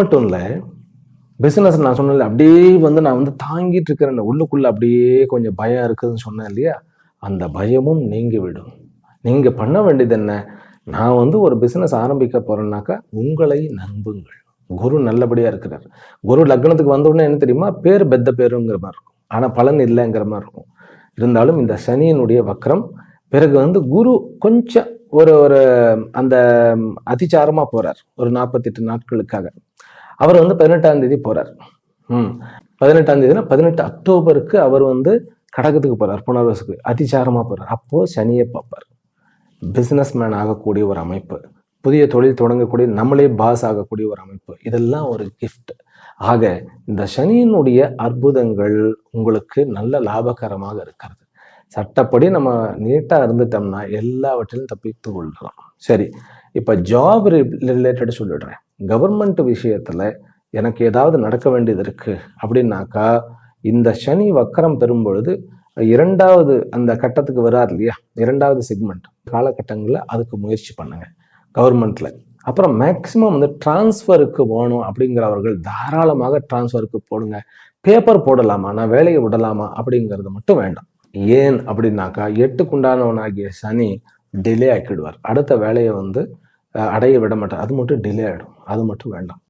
மட்டும் இல்லை, பிசினஸ் நான் சொன்னேன்ல, அப்படியே நான் தாங்கிட்டு இருக்கிறேன், உள்ளுக்குள்ள அப்படியே கொஞ்சம் பயம் இருக்குதுன்னு சொன்னேன் இல்லையா? அந்த பயமும் நீங்கிவிடும். நீங்க பண்ண வேண்டியது என்ன? நான் ஒரு பிசினஸ் ஆரம்பிக்க போறேன்னாக்கா, உங்களை நம்புங்கள். குரு நல்லபடியா இருக்கிறார். குரு லக்னத்துக்கு வந்த உடனே என்ன தெரியுமா? பேரு பெத்த பேருங்கிற மாதிரி இருக்கும். ஆனா பலன் இல்லைங்கிற மாதிரி இருக்கும். இருந்தாலும் இந்த சனியினுடைய வக்ரம் பிறகு குரு கொஞ்சம் ஒரு ஒரு அந்த அதிச்சாரமா போறார். ஒரு 48 நாட்களுக்காக. அவர் 18ஆம் தேதி போறார். 18ஆம் தேதினா 18 அக்டோபருக்கு அவர் கடகத்துக்கு போறார். புனர்வசுக்கு அதிச்சாரமா போறார். அப்போ சனியை பார்ப்பார். பிசினஸ் மேன் ஆகக்கூடிய ஒரு அமைப்பு, புதிய தொழில் தொடங்கக்கூடிய, நம்மளே பாஸ் ஆகக்கூடிய ஒரு அமைப்பு, இதெல்லாம் ஒரு கிஃப்ட். ஆக இந்த சனியினுடைய அற்புதங்கள் உங்களுக்கு நல்ல லாபகரமாக இருக்கிறது. சட்டப்படி நம்ம நீட்டா இருந்துட்டோம்னா எல்லாவற்றிலும் தப்பித்து கொள்ளலாம். சரி, இப்ப ஜாப் ரிலேட்டட் சொல்லிடுறேன். கவர்மெண்ட் விஷயத்துல எனக்கு ஏதாவது நடக்க வேண்டியது இருக்கு அப்படின்னாக்கா, இந்த சனி வக்கரம் பெறும் பொழுது இரண்டாவது அந்த கட்டத்துக்கு வராது இல்லையா, இரண்டாவது செக்மெண்ட் காலகட்டங்களில் அதுக்கு முயற்சி பண்ணுங்க கவர்மெண்ட்ல. அப்புறம் மேக்சிமம் டிரான்ஸ்ஃபருக்கு போகணும் அப்படிங்கிறவர்கள் தாராளமாக டிரான்ஸ்ஃபருக்கு போடுங்க. பேப்பர் போடலாமா, நான் வேலையை விடலாமா அப்படிங்கிறது மட்டும் வேண்டாம். ஏன் அப்படின்னாக்கா, 8க்குண்டானவனாகிய சனி டிலே ஆக்கிடுவார். அடுத்த வேலையை அடைய விட மாட்டார். அது மட்டும் டிலே ஆகிடும். அது மட்டும் வேண்டாம்.